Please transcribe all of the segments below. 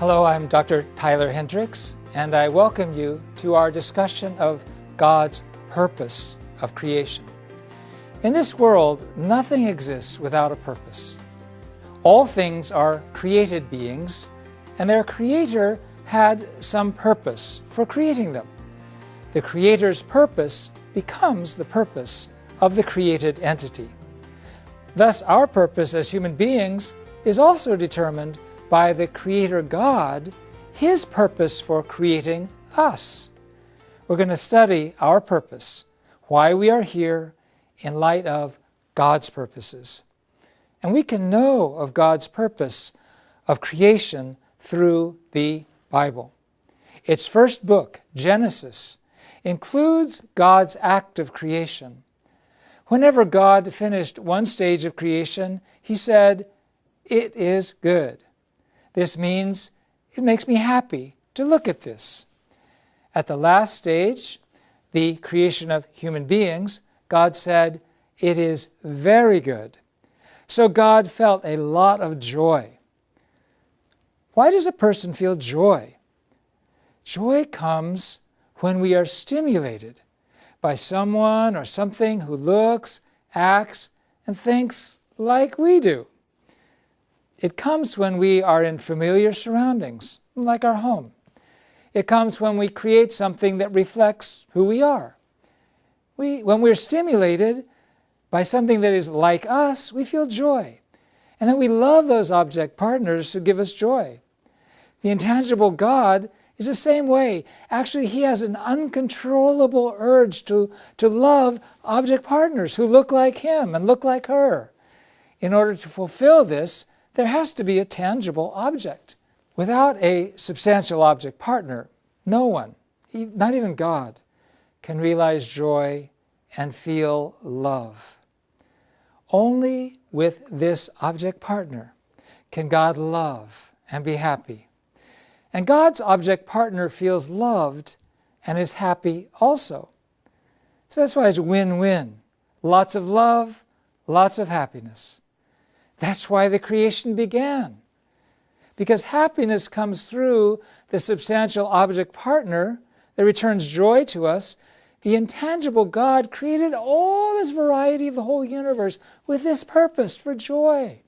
Hello, I'm Dr. Tyler Hendricks, and I welcome you to our discussion of God's purpose of creation. In this world, nothing exists without a purpose. All things are created beings, and their Creator had some purpose for creating them. The Creator's purpose becomes the purpose of the created entity. Thus, our purpose as human beings is also determined by the Creator God, His purpose for creating us. We're going to study our purpose, why we are here, in light of God's purposes. And we can know of God's purpose of creation through the Bible. Its first book, Genesis, includes God's act of creation. Whenever God finished one stage of creation, He said, "It is good." This means it makes me happy to look at this. At the last stage, the creation of human beings, God said, "It is very good." So God felt a lot of joy. Why does a person feel joy? Joy comes when we are stimulated by someone or something who looks, acts, and thinks like we do. It comes when we are in familiar surroundings, like our home. It comes when we create something that reflects who we are. When we're stimulated by something that is like us, we feel joy. And then we love those object partners who give us joy. The intangible God is the same way. Actually, He has an uncontrollable urge to love object partners who look like Him and look like her. In order to fulfill this, there has to be a tangible object. Without a substantial object partner, no one, not even God, can realize joy and feel love. Only with this object partner can God love and be happy. And God's object partner feels loved and is happy also. So that's why it's win-win. Lots of love, lots of happiness. That's why the creation began. Because happiness comes through the substantial object partner that returns joy to us. The intangible God created all this variety of the whole universe with this purpose for joy.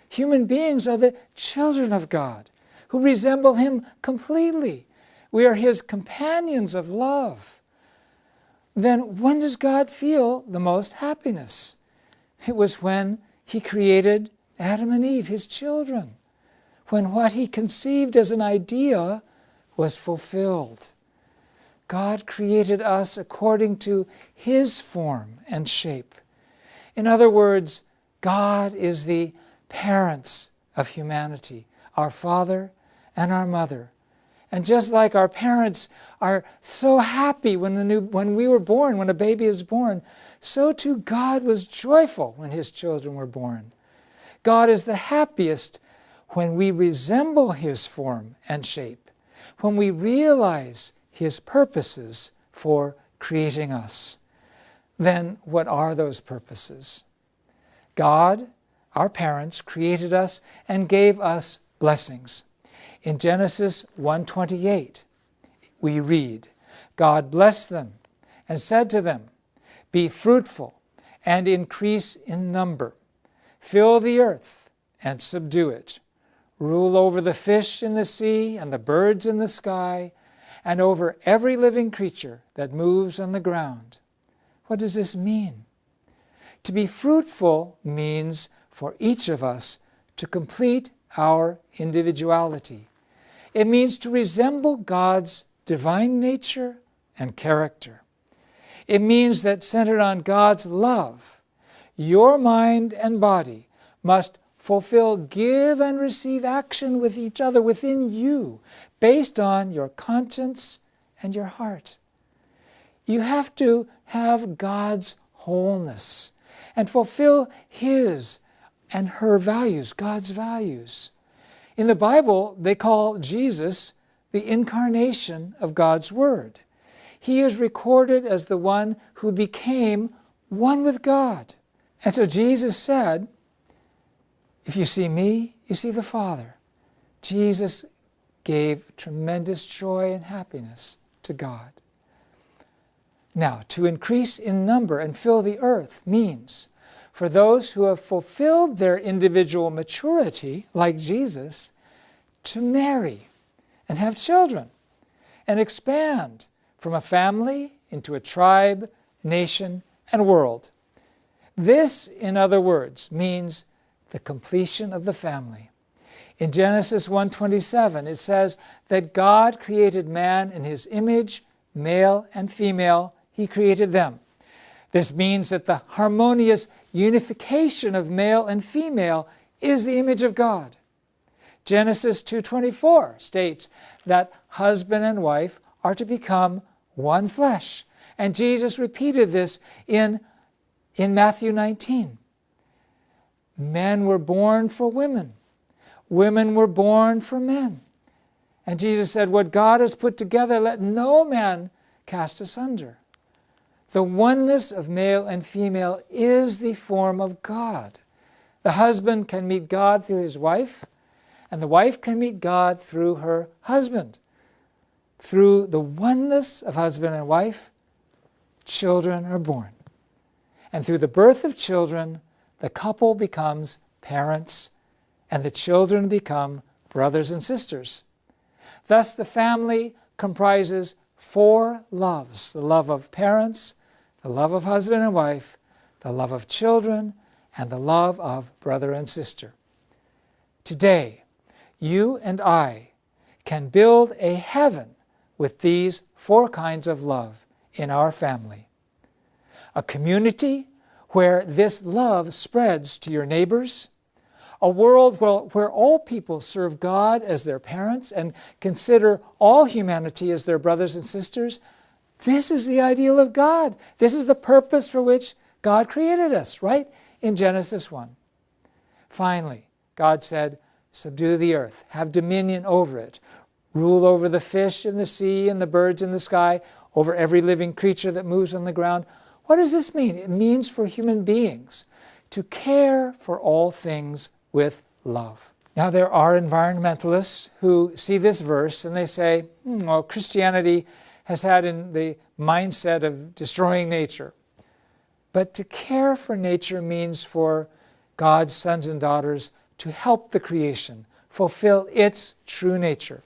Human beings are the children of God who resemble Him completely. We are His companions of love. Then when does God feel the most happiness? It was when He created Adam and Eve, His children, when what He conceived as an idea was fulfilled. God created us according to His form and shape. In other words, God is the parents of humanity, our father and our mother. And just like our parents are so happy when we were born, when a baby is born, so too God was joyful when His children were born. God is the happiest when we resemble His form and shape, when we realize His purposes for creating us. Then what are those purposes? God, our parents, created us and gave us blessings. In Genesis 1:28, we read, God blessed them and said to them, "Be fruitful and increase in number. Fill the earth and subdue it. Rule over the fish in the sea and the birds in the sky, and over every living creature that moves on the ground." What does this mean? To be fruitful means for each of us to complete our individuality. It means to resemble God's divine nature and character. It means that centered on God's love, your mind and body must fulfill give and receive action with each other within you, based on your conscience and your heart. You have to have God's wholeness and fulfill His and her values, God's values. In the Bible, they call Jesus the incarnation of God's Word. He is recorded as the one who became one with God. And so Jesus said, "If you see me, you see the Father." Jesus gave tremendous joy and happiness to God. Now, to increase in number and fill the earth means for those who have fulfilled their individual maturity, like Jesus, to marry and have children and expand from a family into a tribe, nation, and world. This, in other words, means the completion of the family. In Genesis 1:27, it says that God created man in his image, male and female, he created them. This means that the harmonious unification of male and female is the image of God. Genesis 2:24 states that husband and wife are to become one flesh. And Jesus repeated this in Matthew 19. Men were born for women. Women were born for men. And Jesus said, what God has put together, let no man cast asunder. The oneness of male and female is the form of God. The husband can meet God through his wife, and the wife can meet God through her husband. Through the oneness of husband and wife, children are born. And through the birth of children, the couple becomes parents, and the children become brothers and sisters. Thus, the family comprises 4 loves: the love of parents, the love of husband and wife, the love of children, and the love of brother and sister. Today, you and I can build a heaven with these 4 kinds of love in our family. A community where this love spreads to your neighbors. A world where all people serve God as their parents and consider all humanity as their brothers and sisters. This is the ideal of God. This is the purpose for which God created us, right? In Genesis 1. Finally, God said, subdue the earth, have dominion over it, rule over the fish in the sea and the birds in the sky, over every living creature that moves on the ground. What does this mean? It means for human beings to care for all things with love. Now, there are environmentalists who see this verse and they say, well, Christianity has had in the mindset of destroying nature. But to care for nature means for God's sons and daughters to help the creation fulfill its true nature.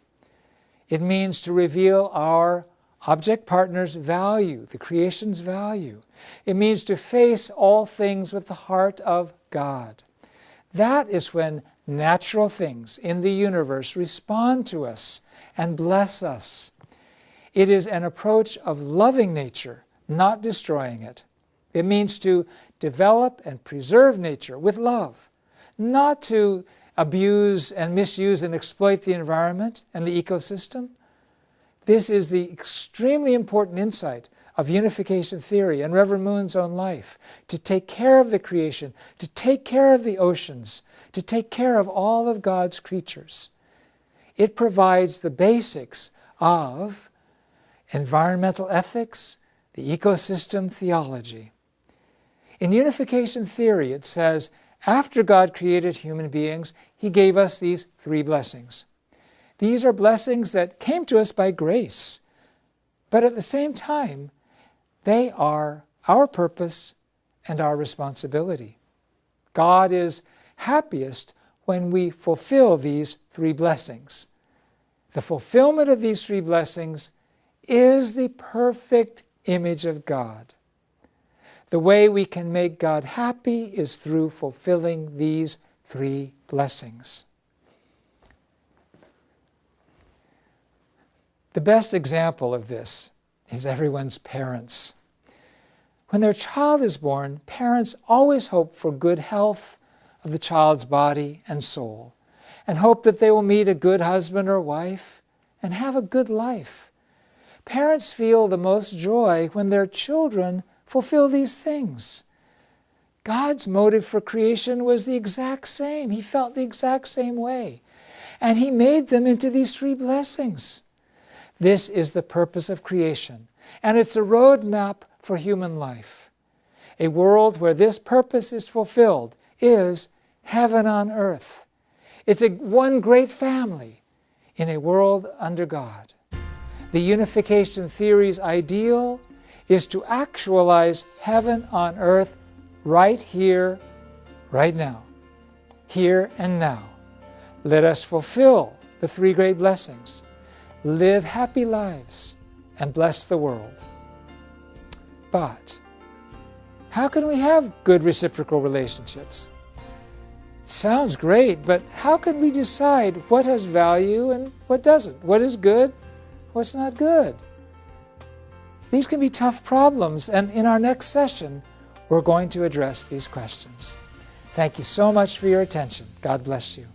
It means to reveal our object partner's value, the creation's value. It means to face all things with the heart of God. That is when natural things in the universe respond to us and bless us. It is an approach of loving nature, not destroying it. It means to develop and preserve nature with love, not to abuse and misuse and exploit the environment and the ecosystem. This is the extremely important insight of unification theory and Reverend Moon's own life, to take care of the creation, to take care of the oceans, to take care of all of God's creatures. It provides the basics of environmental ethics, the ecosystem theology. In unification theory, it says, after God created human beings, he gave us these 3 blessings. These are blessings that came to us by grace, but at the same time, they are our purpose and our responsibility. God is happiest when we fulfill these 3 blessings. The fulfillment of these 3 blessings is the perfect image of God. The way we can make God happy is through fulfilling these 3 blessings. The best example of this is everyone's parents. When their child is born, parents always hope for good health of the child's body and soul, and hope that they will meet a good husband or wife and have a good life. Parents feel the most joy when their children fulfill these things. God's motive for creation was the exact same. He felt the exact same way. And he made them into these 3 blessings. This is the purpose of creation, and it's a roadmap for human life. A world where this purpose is fulfilled is heaven on earth. It's one great family in a world under God. The unification theory's ideal is to actualize heaven on earth right here, right now. Here and now. Let us fulfill the three great blessings, live happy lives, and bless the world. But how can we have good reciprocal relationships? Sounds great, but how can we decide what has value and what doesn't? What is good? What's not good? These can be tough problems, and in our next session, we're going to address these questions. Thank you so much for your attention. God bless you.